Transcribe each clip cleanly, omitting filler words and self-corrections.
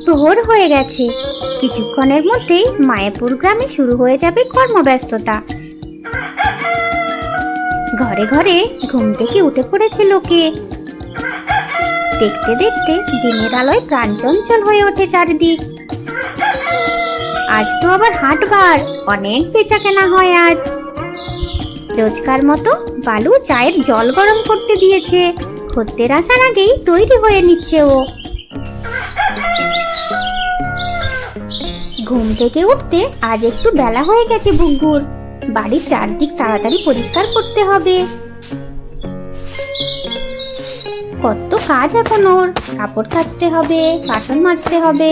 ভোর হয়ে গেছে। কিছুক্ষণের মধ্যেই মায়াপুর গ্রামে শুরু হয়ে যাবে কর্মব্যস্ততা। ঘরে ঘরে ঘুম থেকে উঠে পড়েছে লোকে। দেখতে দেখতে দিনের আলোয় প্রাণচঞ্চল হয়ে ওঠে চারিদিক। আজ তো আবার হাটবার, অনেক বেচা কেনা হয় আজ। রোজকার মতো বালু চায়ের জল গরম করতে দিয়েছে। খদ্দের আসার আগেই তৈরি হয়ে নিচ্ছে ও। ঘুম থেকে উঠতে আজ একটু বেলা হয়ে গেছে বুগ্গুর। বাড়ির চারদিক তাড়াতাড়ি পরিষ্কার করতে হবে। কত কাজ এখন ওর। কাপড় কাচতে হবে, বাসন মাজতে হবে,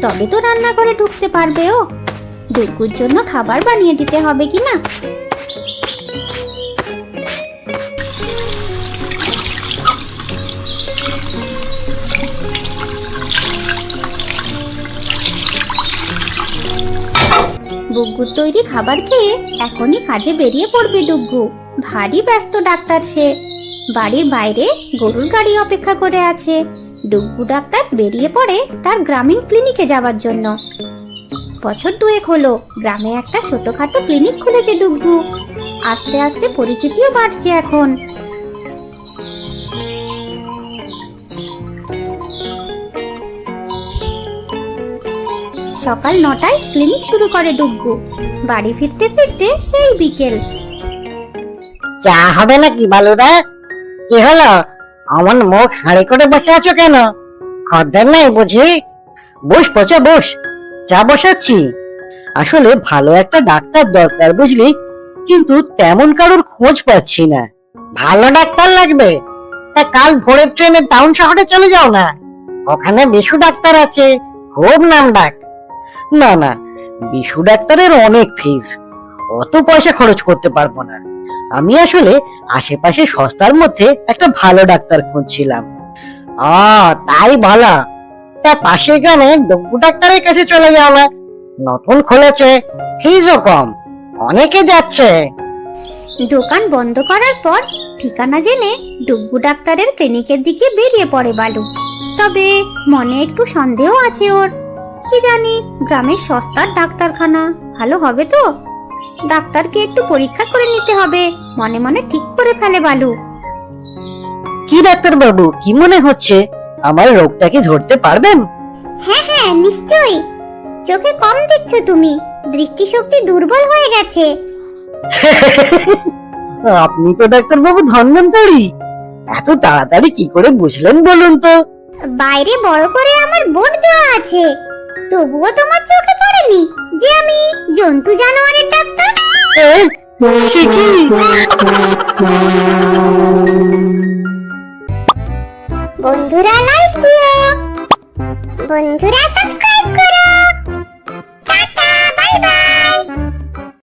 তবে তো রান্নাঘরে ঢুকতে পারবে ও। ডুগ্গুর জন্য খাবার বানিয়ে দিতে হবে কিনা। বুগ্গুর তৈরি খাবার খেয়ে এখনই কাজে বেরিয়ে পড়বে ডুগ্গু। ভারী ব্যস্ত ডাক্তার সে। বাড়ির বাইরে গরুর গাড়ি অপেক্ষা করে আছে। ডুগ্গু ডাক্তার বেরিয়ে পড়ে তার গ্রামীণ ক্লিনিকে যাওয়ার জন্য। বছর দুয়েক হলো গ্রামে একটা ছোটখাটো ক্লিনিক খুলেছে ডুগ্গু। আস্তে আস্তে পরিচিতিও বাড়ছে এখন। সকাল 9টায় ক্লিনিক শুরু করে ডুগ্গু। বাড়ি ফিরতে ফিরতে সেই বিকেল। চা হবে নাকি বালুরা? কি হলো, অমন মুখ হাঁড়ি করে বসে আছো কেন? খদ্দের নাই বুঝি? বস পচা বস, চা বসাচ্ছি। আসলে ভালো একটা ডাক্তার দরকার বুঝলি, কিন্তু তেমন কারোর খোঁজ পাচ্ছি না। ভালো ডাক্তার লাগবে? তা কাল ভোরের ট্রেনে টাউন শহরে চলে যাও না, ওখানে বিশু ডাক্তার আছে, খুব নাম ডাক। না না, বিশু ডাক্তারের অনেক ফিস, অত পয়সা খরচ করতে পারবো না। আমি আসলে আশেপাশে সস্তার মধ্যে একটা ভালো ডাক্তার খুঁজছিলাম। তাই বলো? তা পাশের গ্রামে ডুগ্গু ডাক্তারের কাছে চলে যাও না, নতুন খুলেছে, ফিজও কম, অনেকে যাচ্ছে। দোকান বন্ধ করার পর ঠিকানা জেনে ডুগ্গু ডাক্তারের ক্লিনিকের দিকে বেরিয়ে পড়ে বালু। তবে মনে একটু সন্দেহ আছে ওর। কি জানি, গ্রামের সস্তার ডাক্তারখানা ভালো হবে তো? ডাক্তারকে একটু পরীক্ষা করে নিতে হবে, মনে মনে ঠিক করে ফেলে বালু। কি ডাক্তার বাবু, কি মনে হচ্ছে? আমার রোগটা কি ধরতে পারবেন? হ্যাঁ হ্যাঁ, নিশ্চয়ই। চোখে কম দেখছো তুমি, দৃষ্টিশক্তি দুর্বল হয়ে গেছে। আপনি তো ডাক্তার বাবু ধন্বন্তরী, এত তাড়াতাড়ি কি করে বুঝলেন বলুন তো? বাইরে বড় করে আমার বোর্ড দেওয়া আছে, তবুও তোমার চোখে পড়েনি যে আমি জন্তু জানোয়ারের ডাক্তার? সে কি? বন্ধুরা লাইক দিও।